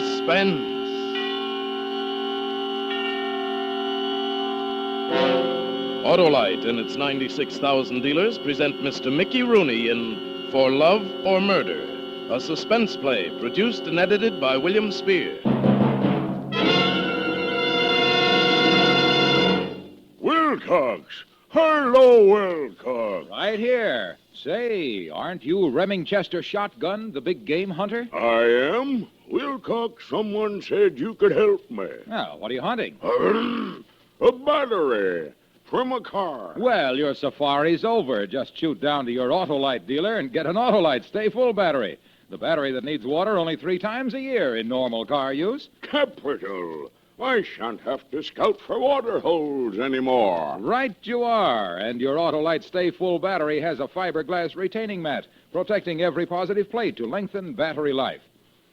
Suspense. Autolite and its 96,000 dealers present Mr. Mickey Rooney in For Love or Murder, a suspense play produced and edited by William Spear. Wilcox! Hello, Wilcox! Right here. Say, aren't you Remingchester Shotgun, the big game hunter? I am. Wilcox, someone said you could help me. Well, what are you hunting? A battery from a car. Well, your safari's over. Just shoot down to your Autolite dealer and get an Autolite Stay Full battery. The battery that needs water only 3 times a year in normal car use. Capital. I shan't have to scout for water holes anymore. Right you are. And your Autolite Stay Full battery has a fiberglass retaining mat, protecting every positive plate to lengthen battery life.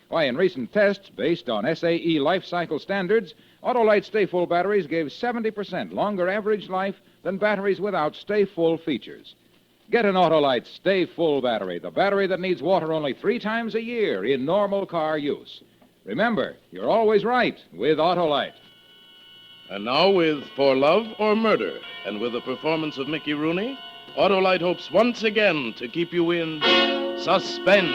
Why, in recent tests based on SAE life cycle standards, Autolite Stay Full batteries gave 70% longer average life than batteries without Stay Full features. Get an Autolite Stay Full battery, the battery that needs water only 3 times a year in normal car use. Remember, you're always right with Autolite. And now with For Love or Murder, and with the performance of Mickey Rooney, Autolite hopes once again to keep you in suspense.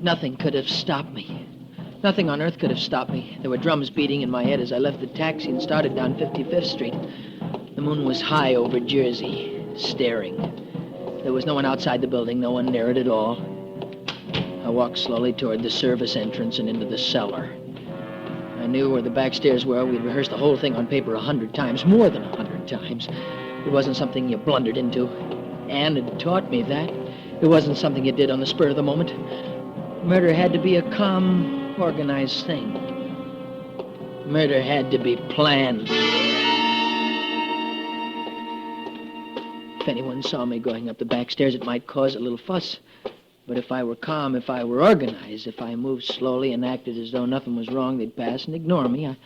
Nothing could have stopped me. Nothing on earth could have stopped me. There were drums beating in my head as I left the taxi and started down 55th Street. The moon was high over Jersey, staring. There was no one outside the building, no one near it at all. I walked slowly toward the service entrance and into the cellar. I knew where the back stairs were. We'd rehearsed the whole thing on paper 100 times, more than 100 times. It wasn't something you blundered into. Anne had taught me that. It wasn't something you did on the spur of the moment. Murder had to be a calm, organized thing. Murder had to be planned. If anyone saw me going up the back stairs, it might cause a little fuss. But if I were calm, if I were organized, if I moved slowly and acted as though nothing was wrong, they'd pass and ignore me. I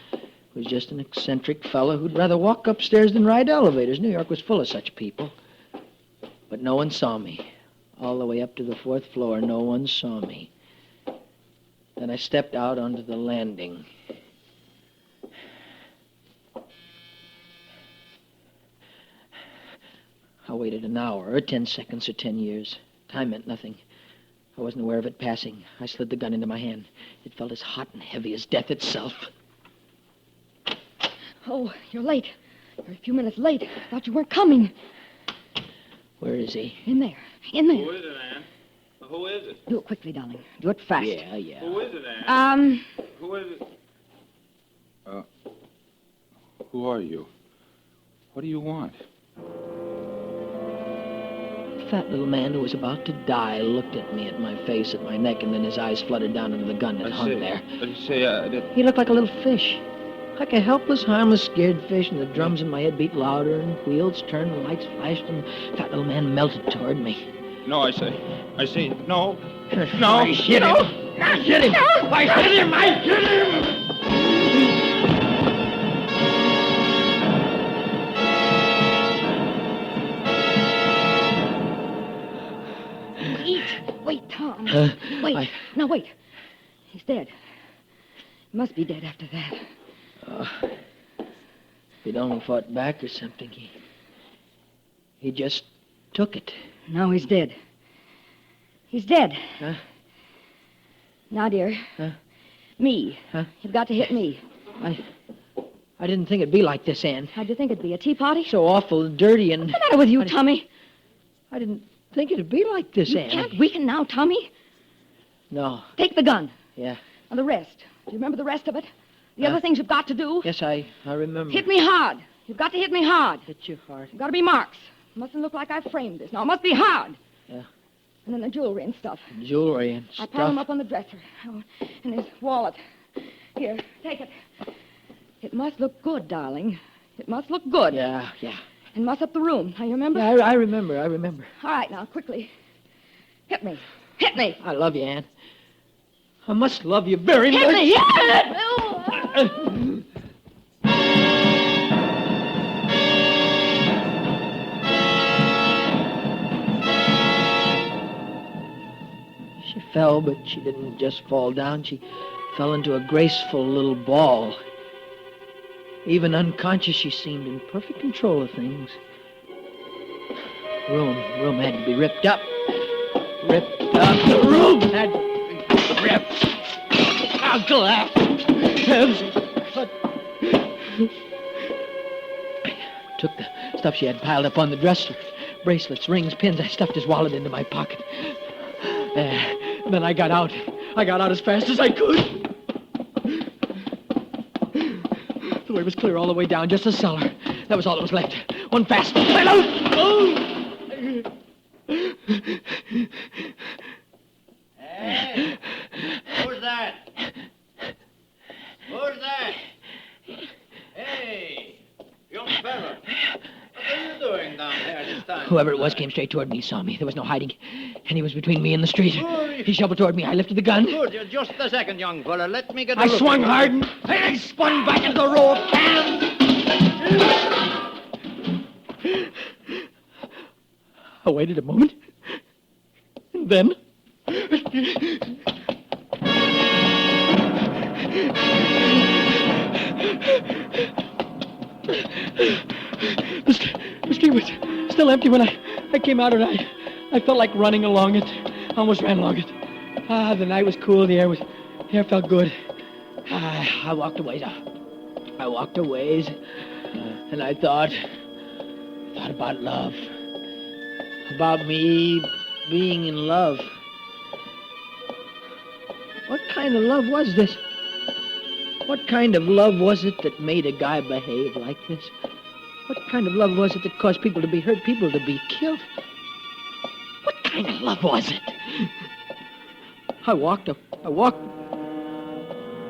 was just an eccentric fellow who'd rather walk upstairs than ride elevators. New York was full of such people. But no one saw me. All the way up to the 4th floor, no one saw me. Then I stepped out onto the landing. I waited an hour, or 10 seconds, or 10 years. Time meant nothing. I wasn't aware of it passing. I slid the gun into my hand. It felt as hot and heavy as death itself. Oh, you're late. You're a few minutes late. Thought you weren't coming. Where is he? In there. In there. Who is it, Anne? Who is it? Do it quickly, darling. Do it fast. Yeah. Who is it, Anne? Who is it? Who are you? What do you want? The fat little man who was about to die looked at me, at my face, at my neck, and then his eyes fluttered down into the gun that hung there. He looked like a little fish. Like a helpless, harmless, scared fish, and the drums in my head beat louder, and wheels turned, and lights flashed, and the fat little man melted toward me. No, I say, no. I hit him. I hit him. I hit him. I hit him. Wait, Tom. Wait. Now, wait. He's dead. He must be dead after that. He'd only fought back or something. He just took it. Now he's dead. He's dead. Huh? Now, dear. Huh? Me. Huh? You've got to hit me. I didn't think it'd be like this, Anne. How'd you think it'd be? A tea party? So awful, dirty, and... What's the matter with you, Tommy? I didn't think it'd be like this, You Anne. can't weaken now, Tommy. No. Take the gun. Yeah. And the rest. Do you remember the rest of it? The other things you've got to do? Yes, I remember. Hit me hard. You've got to hit me hard. Hit you hard. You've got to be marks. It mustn't look like I framed this. Now, it must be hard. Yeah. And then the jewelry and stuff. Jewelry and I stuff. piled them up on the dresser. Oh, and his wallet. Here, take it. It must look good, darling. It must look good. Yeah. And muss up the room. Now, you remember? Yeah, I remember. All right, now, quickly. Hit me. Hit me. I love you, Anne. I must love you very much. Hit me. Hit me. fell, but she didn't just fall down. She fell into a graceful little ball. Even unconscious, she seemed in perfect control of things. Room had to be ripped up. Ripped up. The room had to be ripped. I'll collapse. Took the stuff she had piled up on the dresser. Bracelets, rings, pins. I stuffed his wallet into my pocket. Then I got out. I got out as fast as I could. The way was clear all the way down, just the cellar. That was all that was left. One fast. Let out! Oh! Hey! Who's that? Who's that? Hey! Young fella. What are you doing down here this time? Whoever it was came straight toward me. He saw me. There was no hiding. And he was between me and the street. He shoveled toward me. I lifted the gun. Good. Just a second, young fella. Let me get a I look swung at hard and I spun back into the row of cans. I waited a moment. And then... The street was still empty when I came out, and I felt like running along it. I almost ran along it. The night was cool. The air felt good. I walked a ways. I walked a ways, and I thought about love. About me being in love. What kind of love was this? What kind of love was it that made a guy behave like this? What kind of love was it that caused people to be hurt, people to be killed? What kind of love was it? I walked.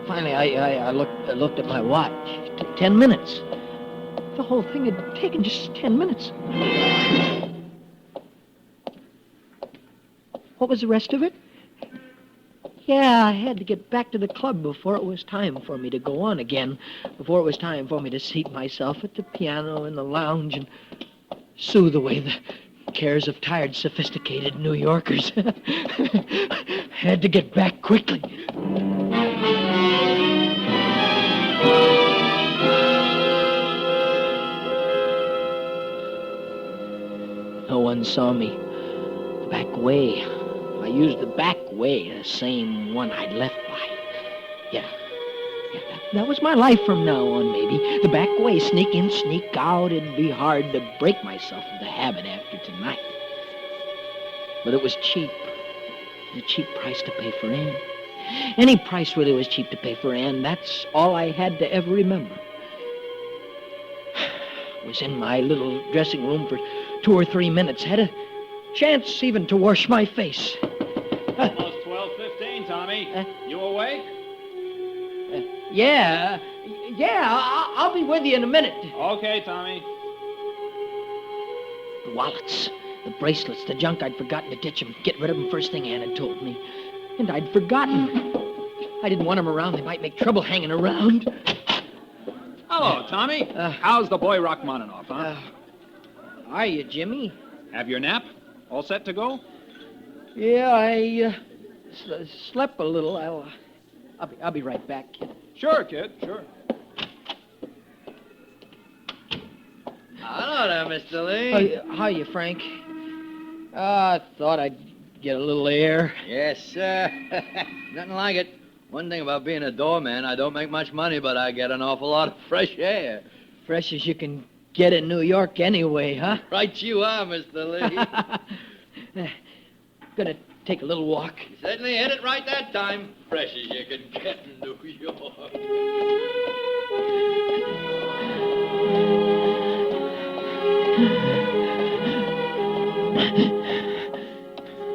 Finally, I looked at my watch. 10 minutes. The whole thing had taken just 10 minutes. What was the rest of it? Yeah, I had to get back to the club before it was time for me to go on again. Before it was time for me to seat myself at the piano in the lounge and soothe away the cares of tired, sophisticated New Yorkers. Had to get back quickly. No one saw me. The back way. I used the back way, the same one I'd left by. Yeah, that was my life from now on, maybe. The back way, sneak in, sneak out. It'd be hard to break myself of the habit after tonight. But it was cheap. A cheap price to pay for Anne. Any price really was cheap to pay for Anne. That's all I had to ever remember. I was in my little dressing room for 2 or 3 minutes. Had a chance even to wash my face. Almost 12:15, Tommy. You awake? Yeah, I'll be with you in a minute. Okay, Tommy. The wallets, the bracelets, the junk I'd forgotten to ditch them. Get rid of them first thing Ann had told me. And I'd forgotten. I didn't want them around. They might make trouble hanging around. Hello, Tommy. How's the boy Rachmaninoff, huh? Are you, Jimmy? Have your nap? All set to go? Yeah, I slept a little. I'll be right back, kid. Sure, kid, sure. Hello there, Mr. Lee. How you, Frank? I thought I'd get a little air. Yes, sir. Nothing like it. One thing about being a doorman, I don't make much money, but I get an awful lot of fresh air. Fresh as you can get in New York anyway, huh? Right you are, Mr. Lee. Gonna take a little walk. You certainly hit it right that time. Fresh as you can get in New York.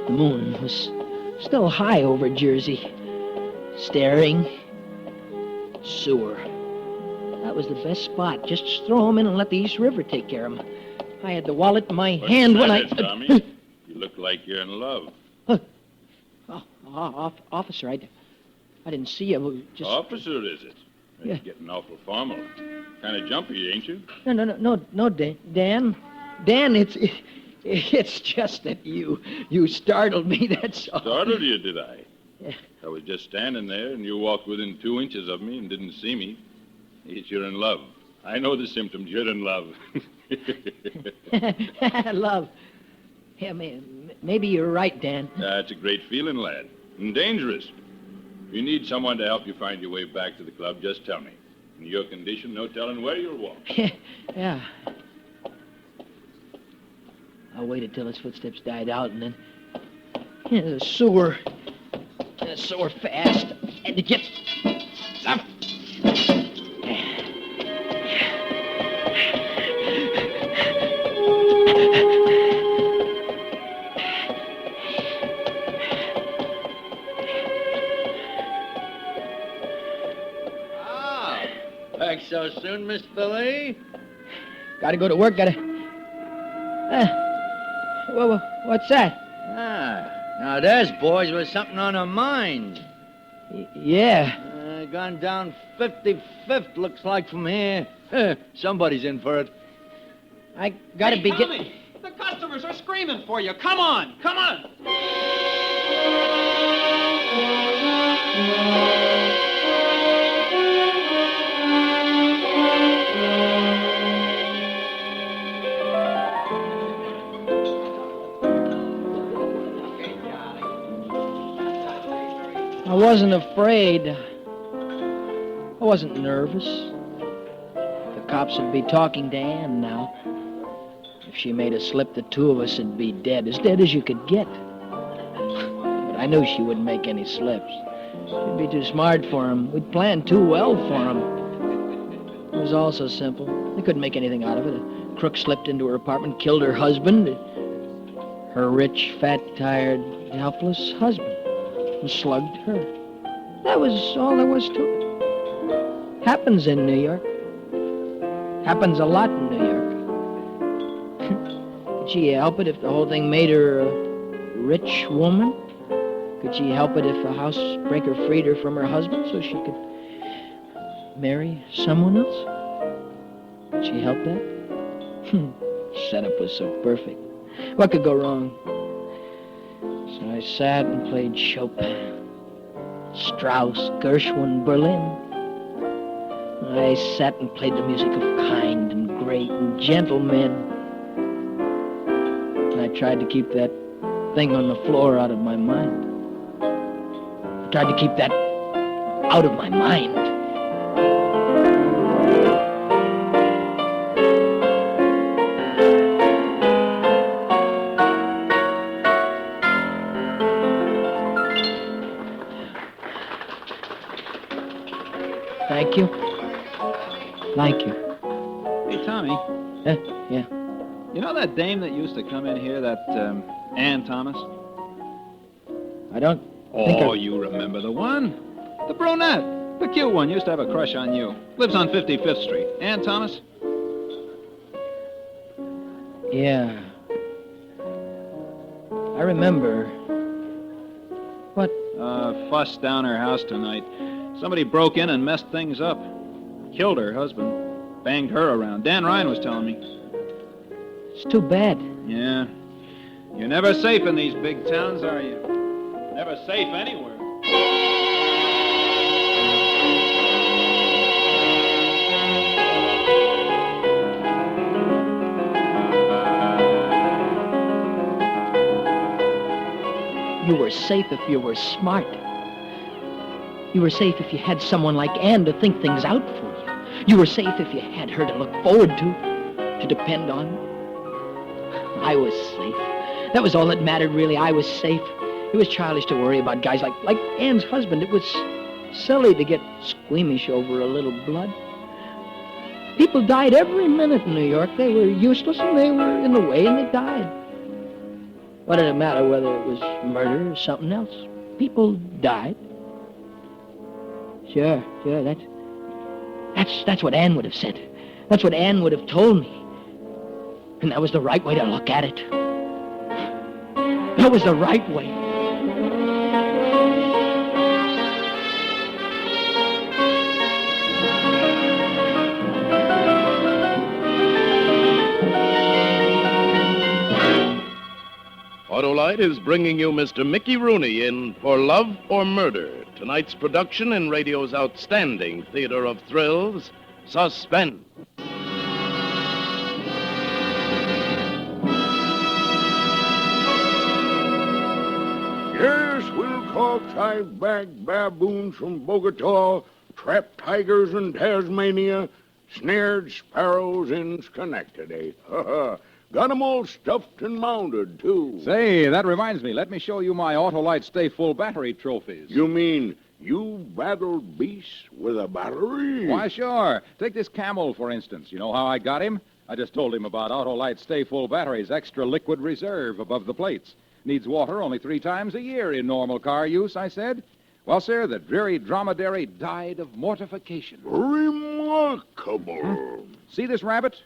The moon was still high over Jersey. Staring. Sewer. That was the best spot. Just throw him in and let the East River take care of him. I had the wallet in my hand when I... Tommy? You look like you're in love. Officer, I didn't see you. Just... Officer, is it? Yeah. You're getting awful formal. Kind of jumpy, ain't you? No, Dan. Dan, it's It's just that you startled me, that's all. Startled you, did I? Yeah. I was just standing there, and you walked within 2 inches of me and didn't see me. Yes, you're in love. I know the symptoms. You're in love. Love. Yeah, maybe you're right, Dan. That's a great feeling, lad. And dangerous. If you need someone to help you find your way back to the club, just tell me. In your condition, no telling where you'll walk. Yeah. I waited till his footsteps died out, and then the sewer fast. Had to get up. Back so soon, Miss Billy? Gotta go to work, what's that? Now there's boys with something on their mind. Yeah. Gone down 55th, looks like from here. Somebody's in for it. I gotta be Tommy, the customers are screaming for you. Come on, come on. I wasn't afraid. I wasn't nervous. The cops would be talking to Ann now. If she made a slip, the two of us would be dead as you could get. But I knew she wouldn't make any slips. She'd be too smart for him. We'd planned too well for him. It was all so simple. They couldn't make anything out of it. A crook slipped into her apartment, killed her husband, her rich, fat, tired, helpless husband, and slugged her. That was all there was to it. Happens in New York. Happens a lot in New York. Could she help it if the whole thing made her a rich woman? Could she help it if a housebreaker freed her from her husband so she could marry someone else? Could she help that? Setup was so perfect. What could go wrong? So I sat and played Chopin, Strauss, Gershwin, Berlin. I sat and played the music of kind and great and gentle men. And I tried to keep that thing on the floor out of my mind. I tried to keep that out of my mind. Thank you. Thank you. Hey, Tommy. Yeah. You know that dame that used to come in here, that Ann Thomas? I don't think Oh, you remember the one? The brunette. The cute one used to have a crush on you. Lives on 55th Street. Ann Thomas? Yeah. I remember. What? Fuss down her house tonight. Somebody broke in and messed things up. Killed her husband. Banged her around. Dan Ryan was telling me. It's too bad. Yeah. You're never safe in these big towns, are you? Never safe anywhere. You were safe if you were smart. You were safe if you had someone like Ann to think things out for you. You were safe if you had her to look forward to depend on. I was safe. That was all that mattered, really. I was safe. It was childish to worry about guys like Ann's husband. It was silly to get squeamish over a little blood. People died every minute in New York. They were useless and they were in the way and they died. What did it matter whether it was murder or something else? People died. Sure, that's what Ann would have said. That's what Ann would have told me. And that was the right way to look at it. That was the right way. Autolite is bringing you Mr. Mickey Rooney in For Love or Murder, tonight's production in radio's outstanding theater of thrills, Suspense. Yes, we'll talk side-back baboons from Bogota, trapped tigers in Tasmania, snared sparrows in Schenectady. Got 'em all stuffed and mounted, too. Say, that reminds me. Let me show you my Autolite Stay Full battery trophies. You mean you battled beasts with a battery? Why, sure. Take this camel, for instance. You know how I got him? I just told him about Autolite Stay Full batteries, extra liquid reserve above the plates. Needs water only 3 times a year in normal car use, I said. Well, sir, the dreary dromedary died of mortification. Remarkable. See this rabbit?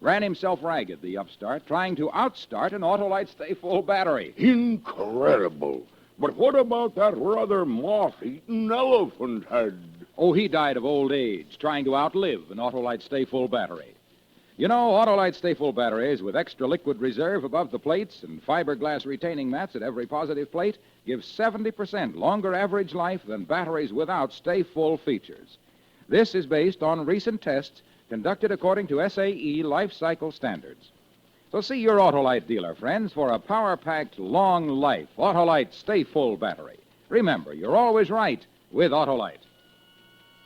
Ran himself ragged, the upstart, trying to outstart an Autolite Stay Full battery. Incredible. But what about that rather moth-eaten elephant head? Oh, he died of old age, trying to outlive an Autolite Stay Full battery. You know, Autolite Stay Full batteries with extra liquid reserve above the plates and fiberglass retaining mats at every positive plate give 70% longer average life than batteries without Stay Full features. This is based on recent tests conducted according to SAE life cycle standards. So see your Autolite dealer, friends, for a power-packed, long life Autolite Stay Full battery. Remember, you're always right with Autolite.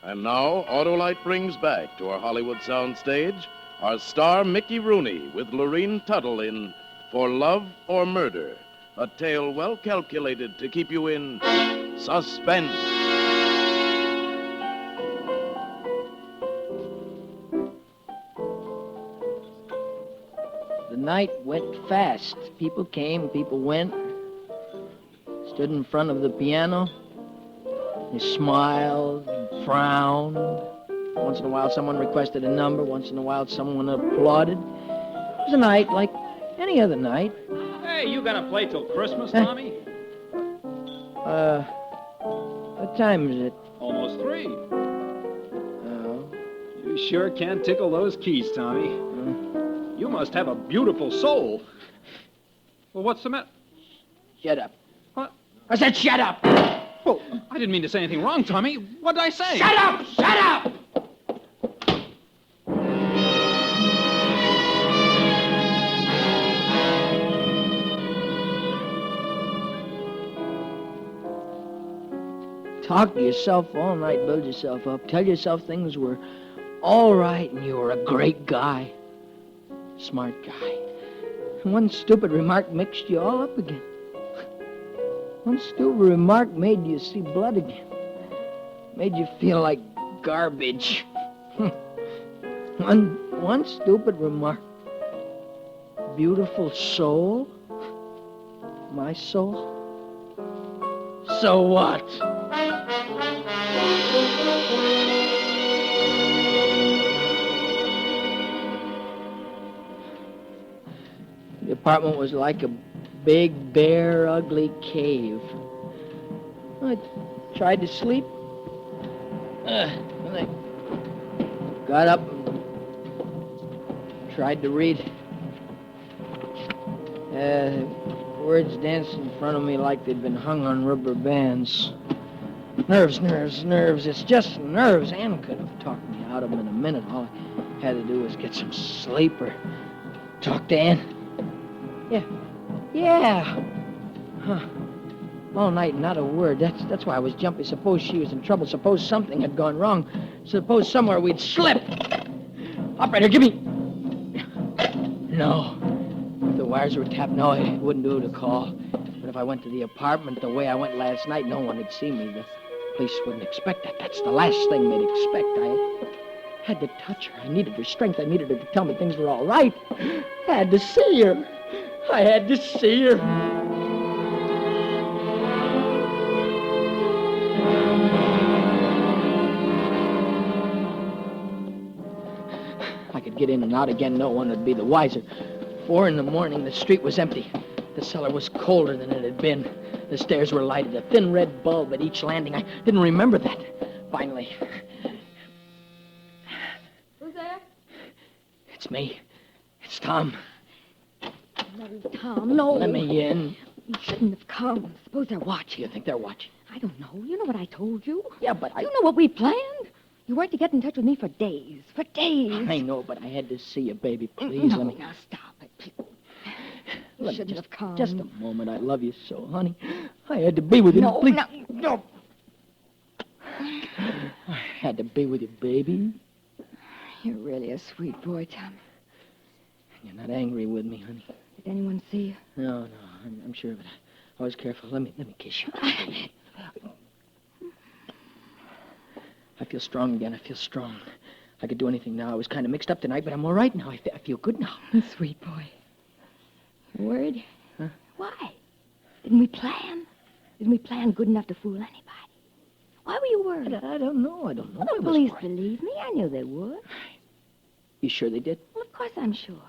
And now, Autolite brings back to our Hollywood soundstage our star Mickey Rooney with Lorene Tuttle in For Love or Murder, a tale well calculated to keep you in suspense. The night went fast. People came, people went. Stood in front of the piano. They smiled, frowned. Once in a while, someone requested a number. Once in a while, someone applauded. It was a night like any other night. Hey, you gonna play till Christmas, Tommy? What time is it? Almost 3. Oh. You sure can tickle those keys, Tommy. You must have a beautiful soul. Well, what's the matter? Shut up. What? I said shut up! Oh, I didn't mean to say anything wrong, Tommy. What did I say? Shut up! Shut up! Talk to yourself all night, build yourself up, tell yourself things were all right and you were a great guy, smart guy. And one stupid remark mixed you all up again. One stupid remark made you see blood again. Made you feel like garbage. One stupid remark. Beautiful soul? My soul? So what? The apartment was like a big, bare, ugly cave. I tried to sleep. And I got up and tried to read. Words danced in front of me like they'd been hung on rubber bands. Nerves, nerves, nerves. It's just nerves. Ann could have talked me out of them in a minute. All I had to do was get some sleep or talk to Ann. Yeah. Huh. All night, not a word. That's why I was jumpy. Suppose she was in trouble. Suppose something had gone wrong. Suppose somewhere we'd slip. Operator, give me... No. If the wires were tapped, no, it wouldn't do to call. But if I went to the apartment the way I went last night, no one would see me. The police wouldn't expect that. That's the last thing they'd expect. I had to touch her. I needed her strength. I needed her to tell me things were all right. I had to see her. I had to see her. I could get in and out again. No one would be the wiser. 4 a.m, the street was empty. The cellar was colder than it had been. The stairs were lighted, a thin red bulb at each landing. I didn't remember that. Finally. Who's there? It's me. It's Tom. No, Tom, no. Let me in. You shouldn't have come. Suppose they're watching. You think they're watching? I don't know. You know what I told you? Yeah, but You know what we planned? You weren't to get in touch with me for days. For days. I know, but I had to see you, baby. Please, no, let me... now stop it. Let me shouldn't have come. Just a moment. I love you so, honey. I had to be with you. No, Please. no. I had to be with you, baby. You're really a sweet boy, Tommy. You're not angry with me, honey. Did anyone see you? No, I'm sure of it. I was careful. Let me kiss you. I feel strong again. I feel strong. I could do anything now. I was kind of mixed up tonight, but I'm all right now. I feel good now. Sweet boy. You worried? Huh? Why? Didn't we plan? Didn't we plan good enough to fool anybody? Why were you worried? I don't know. Well, the police believed me. I knew they would. You sure they did? Well, of course I'm sure.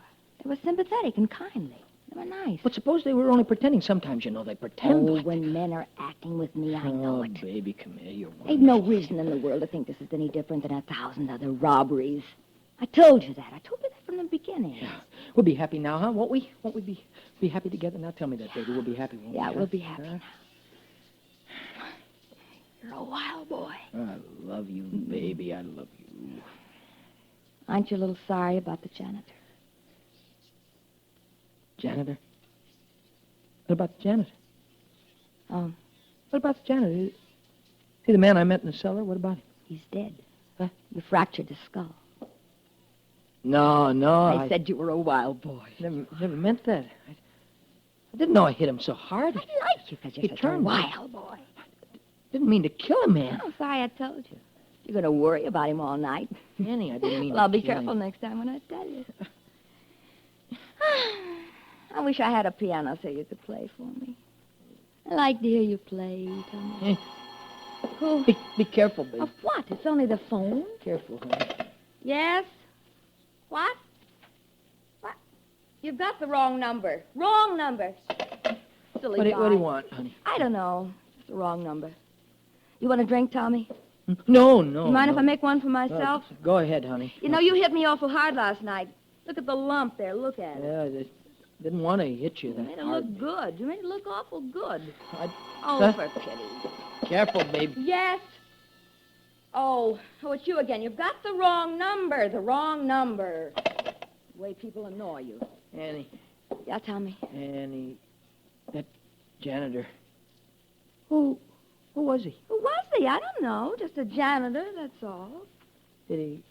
They were sympathetic and kindly. They were nice. But suppose they were only pretending. Sometimes, they pretend. Oh, when men are acting with me, I know it. Baby, come here. You're one. They've no reason in the world to think this is any different than 1,000 other robberies. I told you that. I told you that from the beginning. Yeah. We'll be happy now, huh? Won't we? Won't we be happy together? Now tell me that, baby. We'll be happy, won't we? Yeah, huh? we'll be happy now. You're a wild boy. I love you, baby. I love you. Aren't you a little sorry about the janitor? Janitor? What about the janitor? Oh, What about the janitor? See the man I met in the cellar? What about him? he's dead. Huh? You fractured his skull. No, I said you were a wild boy. Never meant that. I didn't know I hit him so hard. I like you because you're He such a turned me. wild boy. Didn't mean to kill him, man. I'm sorry I told you. You're going to worry about him all night. Annie, I didn't mean Well, I'll to be kill careful him. next time when I tell you. I wish I had a piano so you could play for me. I like to hear you play, Tommy. Hey, Who? be careful, baby. Of what? It's only the phone. Careful, honey. Yes? What? What? You've got the wrong number. Wrong number. Silly What do guy. you want, honey? I don't know. It's the wrong number. You want a drink, Tommy? No. You mind if I make one for myself? Go ahead, honey. You know, you hit me awful hard last night. Look at the lump there. Look at it. Yeah, I didn't want to hit you You that made it hard. look good. You made it look awful good. I- Oh, Huh? for pity. Careful, baby. Yes. Oh, it's you again. You've got the wrong number. The wrong number. The way people annoy you. Annie, Yeah, Tommy. that janitor. Who was he? Who was he? I don't know. Just a janitor, that's all. Did he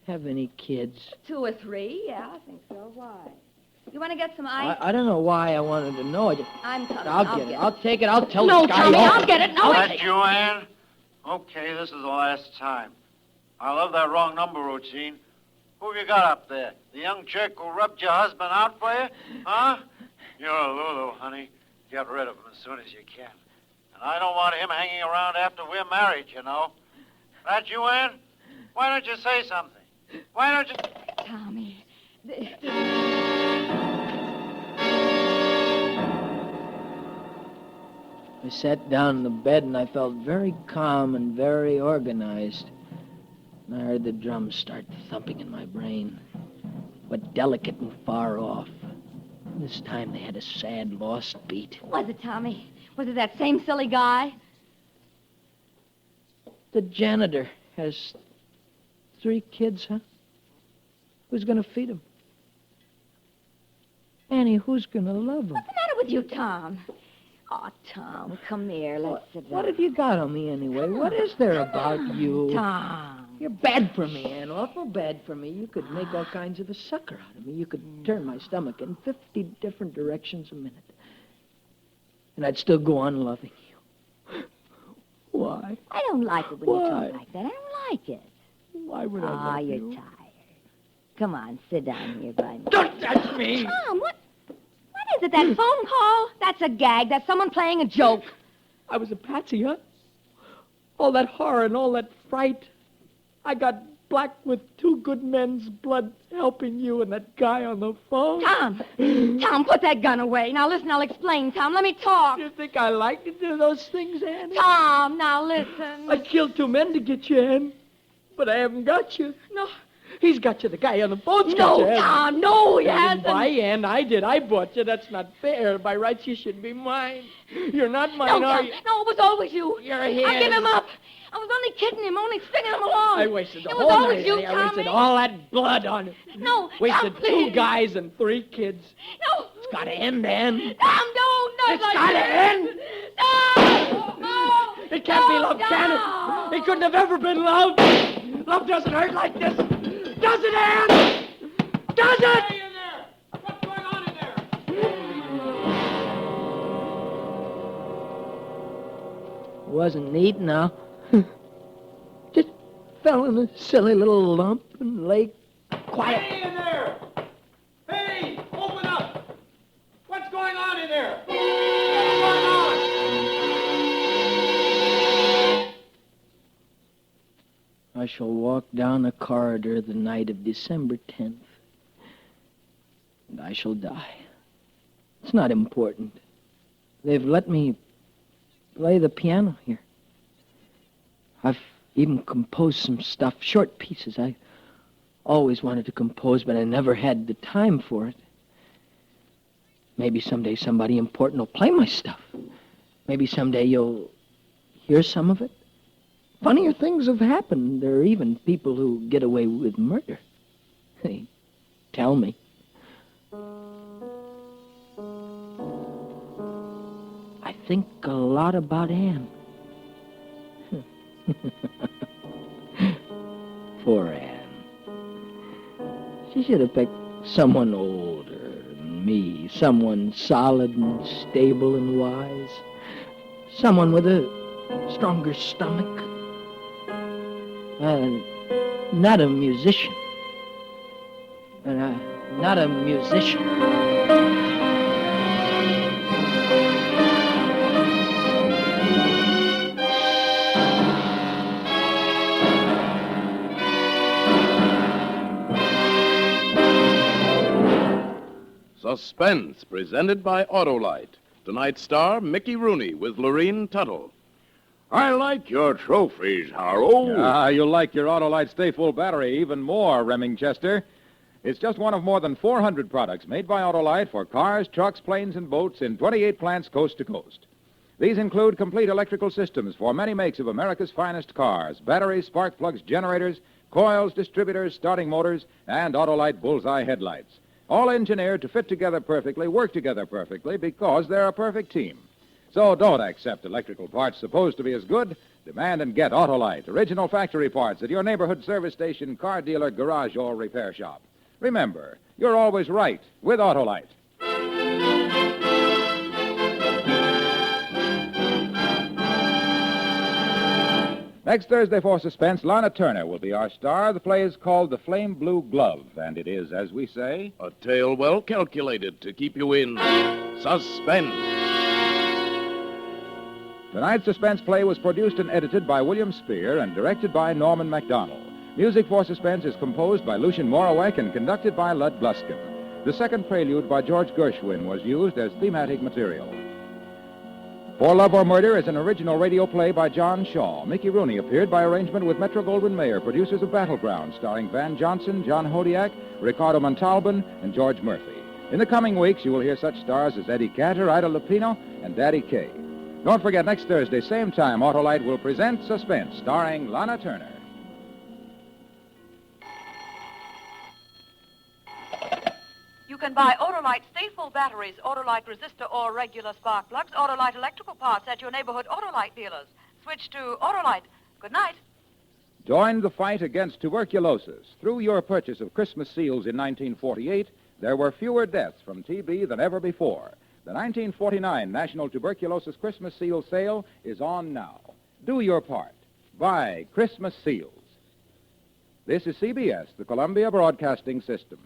have any kids? 2 or 3. Yeah, I think so. Why? You want to get some ice? I don't know why I wanted to know. I'm coming. I'll get it. I'll take it. I'll tell No, this guy. Tommy, off. I'll get it. No, That you, Ann? Okay, this is the last time. I love that wrong number routine. Who have you got up there? The young chick who rubbed your husband out for you? Huh? You're a Lulu, honey. Get rid of him as soon as you can. And I don't want him hanging around after we're married, you know. That you, Ann? Why don't you say something? Why don't you... Tommy. I sat down in the bed and I felt very calm and very organized. And I heard the drums start thumping in my brain, but delicate and far off. This time they had a sad, lost beat. Was it, Tommy? Was it that same silly guy? The janitor has 3 kids, huh? Who's going to feed them? Annie, who's going to love them? What's the matter with you, Tom? Oh, Tom, come here. Let's sit down. What have you got on me anyway? What is there about you? Tom. You're bad for me, Ann. Awful bad for me. You could make all kinds of a sucker out of me. You could turn my stomach in 50 different directions a minute. And I'd still go on loving you. Why? I don't like it when you Why? talk like that. I don't like it. Why would I Ah, love you're you? tired. Come on, sit down here by me. Don't touch me! Tom, what is it, that phone call? That's a gag. That's someone playing a joke. I was a patsy, huh? All that horror and all that fright. I got black with 2 good men's blood helping you and that guy on the phone. Tom, put that gun away. Now listen, I'll explain, Tom. Let me talk. You think I like to do those things, Annie? Tom, now listen. I killed 2 men to get you, Ann. But I haven't got you. No, He's got you. The guy on the boat's No, got you. Tom, no, he You didn't hasn't. buy Ann. I did. I bought you. That's not fair. By rights, you should be mine. You're not mine, No, are Tom, you? no, it was always you. You're his. I give him up. I was only kidding him, only stringing him along. I wasted the It whole was always night. you, I wasted Tommy. all that blood on it. No, Wasted Tom, 2 please. guys and 3 kids. No. It's got to end, Ann. Tom, no, not It's like gotta that. end. No, no. It can't be love, no. can it? It couldn't have ever been love. Love doesn't hurt like this. Does it, Ann? Does it? Hey, in there! What's going on in there? Wasn't neat now. Just fell in a silly little lump and lay quiet. Hey, in there! Hey, open up! What's going on in there? What's going on? I shall walk down a corridor the night of December 10th, and I shall die. It's not important. They've let me play the piano here. I've even composed some stuff, short pieces. I always wanted to compose, but I never had the time for it. Maybe someday somebody important will play my stuff. Maybe someday you'll hear some of it. Funnier things have happened. There are even people who get away with murder. They tell me. I think a lot about Ann. Poor Ann. She should have picked someone older than me, someone solid and stable and wise, someone with a stronger stomach. Not a musician. Not a musician. Suspense, presented by Autolite. Tonight's star, Mickey Rooney with Lorene Tuttle. I like your trophies, Harlow. You'll like your Autolite Stay Full battery even more, Remingchester. It's just one of more than 400 products made by Autolite for cars, trucks, planes, and boats in 28 plants coast to coast. These include complete electrical systems for many makes of America's finest cars, batteries, spark plugs, generators, coils, distributors, starting motors, and Autolite bullseye headlights. All engineered to fit together perfectly, work together perfectly, because they're a perfect team. So don't accept electrical parts supposed to be as good. Demand and get Autolite, original factory parts at your neighborhood service station, car dealer, garage, or repair shop. Remember, you're always right with Autolite. Next Thursday for Suspense, Lana Turner will be our star. The play is called The Flame Blue Glove, and it is, as we say, A tale well calculated to keep you in suspense. Tonight's Suspense play was produced and edited by William Spear and directed by Norman MacDonald. Music for Suspense is composed by Lucien Morawek and conducted by Lud Gluskin. The second prelude by George Gershwin was used as thematic material. For Love or Murder is an original radio play by John Shaw. Mickey Rooney appeared by arrangement with Metro-Goldwyn-Mayer, producers of Battleground, starring Van Johnson, John Hodiak, Ricardo Montalban, and George Murphy. In the coming weeks, you will hear such stars as Eddie Cantor, Ida Lupino, and Daddy Kay. Don't forget, next Thursday, same time, Autolite will present Suspense, starring Lana Turner. You can buy Autolite Stay Full batteries, Autolite resistor or regular spark plugs, Autolite electrical parts at your neighborhood Autolite dealers. Switch to Autolite. Good night. Join the fight against tuberculosis. Through your purchase of Christmas seals in 1948, there were fewer deaths from TB than ever before. The 1949 National Tuberculosis Christmas Seal Sale is on now. Do your part. Buy Christmas seals. This is CBS, the Columbia Broadcasting System.